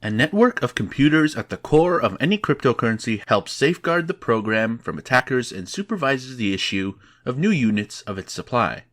A network of computers at the core of any cryptocurrency helps safeguard the program from attackers and supervises the issue of new units of its supply.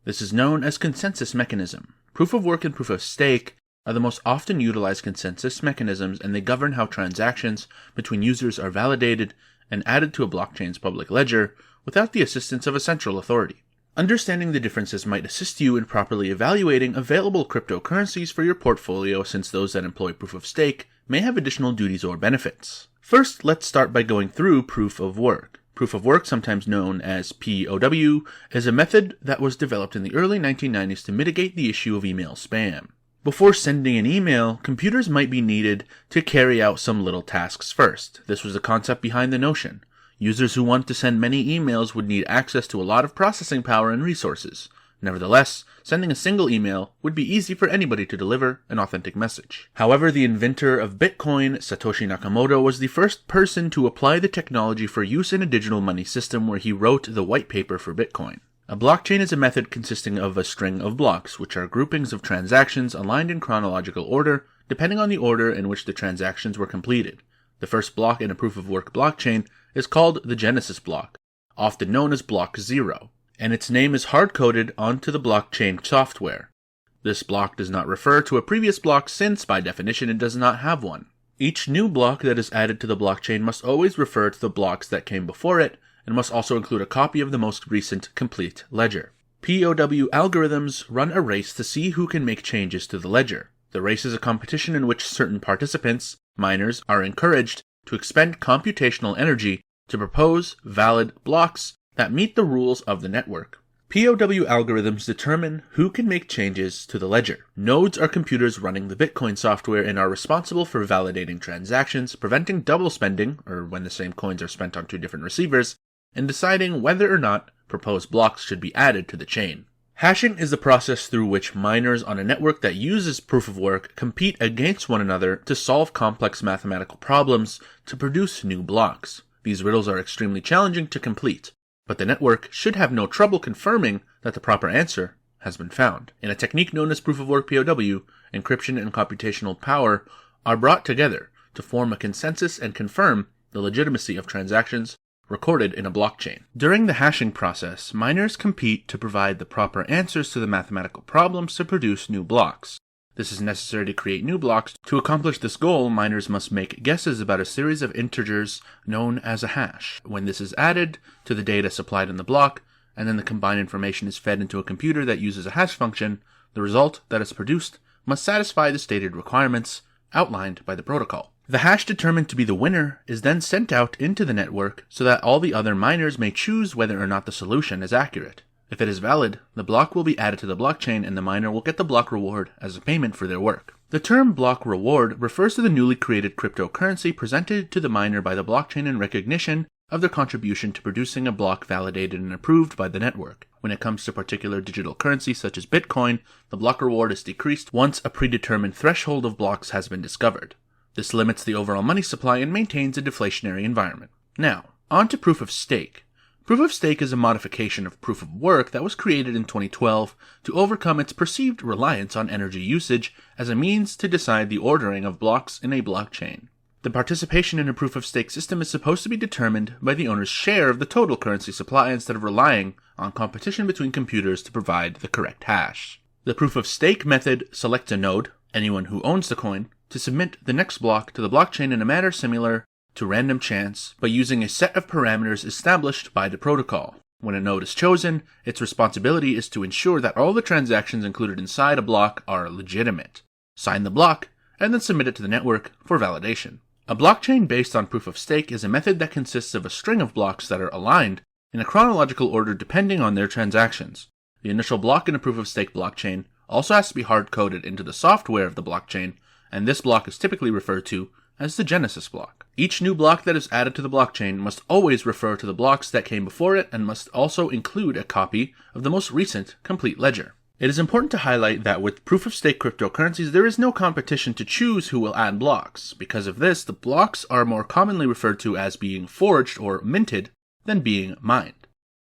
This is known as consensus mechanism. Proof of work and proof of stake are the most often utilized consensus mechanisms, and they govern how transactions between users are validated and added to a blockchain's public ledger without the assistance of a central authority. Understanding the differences might assist you in properly evaluating available cryptocurrencies for your portfolio, since those that employ proof of stake may have additional duties or benefits. First, let's start by going through proof of work. Proof of work, sometimes known as POW, is a method that was developed in the early 1990s to mitigate the issue of email spam. Before sending an email, computers might be needed to carry out some little tasks first. This was the concept behind the notion. Users who want to send many emails would need access to a lot of processing power and resources. Nevertheless, sending a single email would be easy for anybody to deliver an authentic message. However, the inventor of Bitcoin, Satoshi Nakamoto, was the first person to apply the technology for use in a digital money system, where he wrote the white paper for Bitcoin. A blockchain is a method consisting of a string of blocks, which are groupings of transactions aligned in chronological order, depending on the order in which the transactions were completed. The first block in a proof-of-work blockchain is called the Genesis block, often known as block 0, and its name is hard-coded onto the blockchain software. This block does not refer to a previous block, since, by definition, it does not have one. Each new block that is added to the blockchain must always refer to the blocks that came before it, and must also include a copy of the most recent complete ledger. POW algorithms run a race to see who can make changes to the ledger. The race is a competition in which certain participants, miners, are encouraged to expend computational energy to propose valid blocks that meet the rules of the network. POW algorithms determine who can make changes to the ledger. Nodes are computers running the Bitcoin software and are responsible for validating transactions, preventing double spending, or when the same coins are spent on two different receivers, and deciding whether or not proposed blocks should be added to the chain. Hashing is the process through which miners on a network that uses proof of work compete against one another to solve complex mathematical problems to produce new blocks. These riddles are extremely challenging to complete, but the network should have no trouble confirming that the proper answer has been found. In a technique known as proof of work POW, encryption and computational power are brought together to form a consensus and confirm the legitimacy of transactions recorded in a blockchain. During the hashing process, miners compete to provide the proper answers to the mathematical problems to produce new blocks. This is necessary to create new blocks. To accomplish this goal, miners must make guesses about a series of integers known as a hash. When this is added to the data supplied in the block, and then the combined information is fed into a computer that uses a hash function, the result that is produced must satisfy the stated requirements outlined by the protocol. The hash determined to be the winner is then sent out into the network so that all the other miners may choose whether or not the solution is accurate. If it is valid, the block will be added to the blockchain and the miner will get the block reward as a payment for their work. The term block reward refers to the newly created cryptocurrency presented to the miner by the blockchain in recognition of their contribution to producing a block validated and approved by the network. When it comes to particular digital currency such as Bitcoin, the block reward is decreased once a predetermined threshold of blocks has been discovered. This limits the overall money supply and maintains a deflationary environment. Now, on to proof of stake. Proof of stake is a modification of proof of work that was created in 2012 to overcome its perceived reliance on energy usage as a means to decide the ordering of blocks in a blockchain. The participation in a proof of stake system is supposed to be determined by the owner's share of the total currency supply instead of relying on competition between computers to provide the correct hash. The proof of stake method selects a node, anyone who owns the coin, to submit the next block to the blockchain in a manner similar to random chance, but using a set of parameters established by the protocol. When a node is chosen, its responsibility is to ensure that all the transactions included inside a block are legitimate. Sign the block, and then submit it to the network for validation. A blockchain based on proof of stake is a method that consists of a string of blocks that are aligned in a chronological order depending on their transactions. The initial block in a proof of stake blockchain also has to be hard-coded into the software of the blockchain, and this block is typically referred to as the Genesis block. Each new block that is added to the blockchain must always refer to the blocks that came before it and must also include a copy of the most recent complete ledger. It is important to highlight that with proof-of-stake cryptocurrencies, there is no competition to choose who will add blocks. Because of this, the blocks are more commonly referred to as being forged or minted than being mined.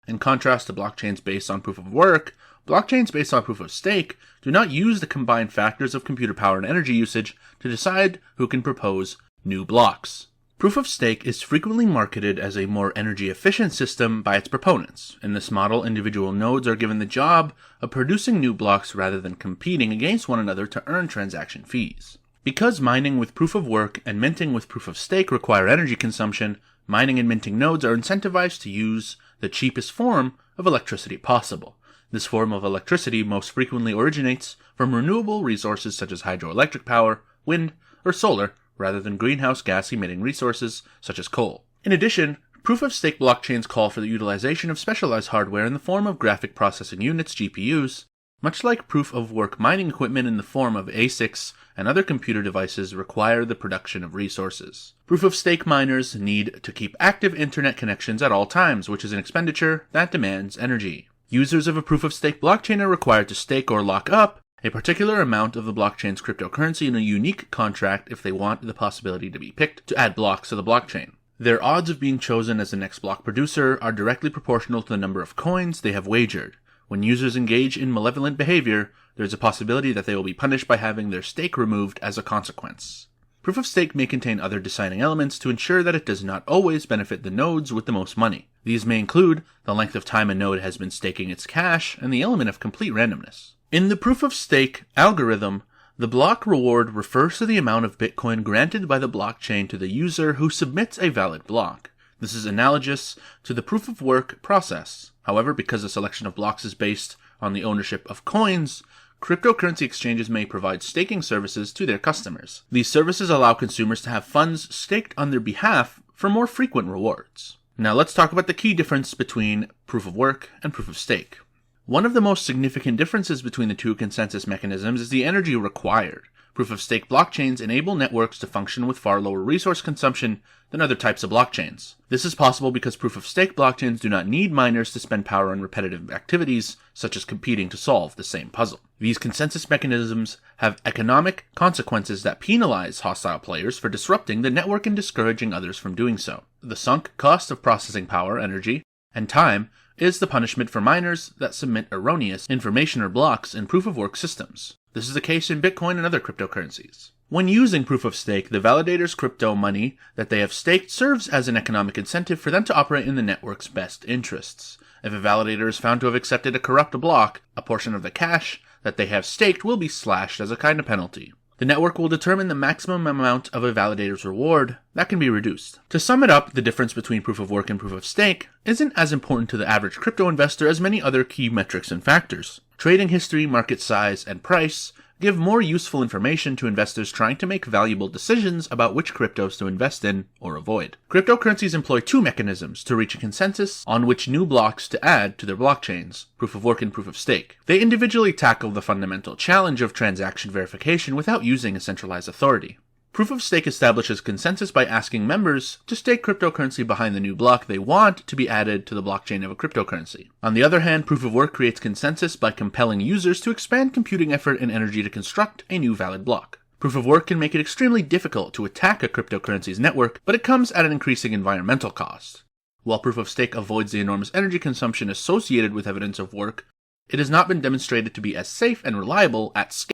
In contrast to blockchains based on proof of work, blockchains based on proof of stake do not use the combined factors of computer power and energy usage to decide who can propose new blocks. Proof of stake is frequently marketed as a more energy-efficient system by its proponents. In this model, individual nodes are given the job of producing new blocks rather than competing against one another to earn transaction fees. Because mining with proof of work and minting with proof of stake require energy consumption, mining and minting nodes are incentivized to use the cheapest form of electricity possible. This form of electricity most frequently originates from renewable resources such as hydroelectric power, wind, or solar, rather than greenhouse gas-emitting resources such as coal. In addition, proof-of-stake blockchains call for the utilization of specialized hardware in the form of graphic processing units (GPUs), much like proof-of-work mining equipment in the form of ASICs and other computer devices require the production of resources. Proof-of-stake miners need to keep active internet connections at all times, which is an expenditure that demands energy. Users of a proof-of-stake blockchain are required to stake or lock up a particular amount of the blockchain's cryptocurrency in a unique contract if they want the possibility to be picked to add blocks to the blockchain. Their odds of being chosen as the next block producer are directly proportional to the number of coins they have wagered. When users engage in malevolent behavior, there is a possibility that they will be punished by having their stake removed as a consequence. Proof of stake may contain other deciding elements to ensure that it does not always benefit the nodes with the most money. These may include the length of time a node has been staking its cash and the element of complete randomness. In the proof-of-stake algorithm, the block reward refers to the amount of Bitcoin granted by the blockchain to the user who submits a valid block. This is analogous to the proof-of-work process. However, because the selection of blocks is based on the ownership of coins, cryptocurrency exchanges may provide staking services to their customers. These services allow consumers to have funds staked on their behalf for more frequent rewards. Now let's talk about the key difference between proof-of-work and proof-of-stake. One of the most significant differences between the two consensus mechanisms is the energy required. Proof-of-stake blockchains enable networks to function with far lower resource consumption than other types of blockchains. This is possible because proof-of-stake blockchains do not need miners to spend power on repetitive activities, such as competing to solve the same puzzle. These consensus mechanisms have economic consequences that penalize hostile players for disrupting the network and discouraging others from doing so. The sunk cost of processing power, energy, and time is the punishment for miners that submit erroneous information or blocks in proof-of-work systems. This is the case in Bitcoin and other cryptocurrencies. When using proof-of-stake, the validator's crypto money that they have staked serves as an economic incentive for them to operate in the network's best interests. If a validator is found to have accepted a corrupt block, a portion of the cash that they have staked will be slashed as a kind of penalty. The network will determine the maximum amount of a validator's reward that can be reduced. To sum it up, the difference between proof-of-work and proof-of-stake isn't as important to the average crypto investor as many other key metrics and factors. Trading history, market size, and price give more useful information to investors trying to make valuable decisions about which cryptos to invest in or avoid. Cryptocurrencies employ two mechanisms to reach a consensus on which new blocks to add to their blockchains, proof-of-work and proof-of-stake. They individually tackle the fundamental challenge of transaction verification without using a centralized authority. Proof-of-stake establishes consensus by asking members to stake cryptocurrency behind the new block they want to be added to the blockchain of a cryptocurrency. On the other hand, proof-of-work creates consensus by compelling users to expend computing effort and energy to construct a new valid block. Proof-of-work can make it extremely difficult to attack a cryptocurrency's network, but it comes at an increasing environmental cost. While proof-of-stake avoids the enormous energy consumption associated with evidence of work, it has not been demonstrated to be as safe and reliable at scale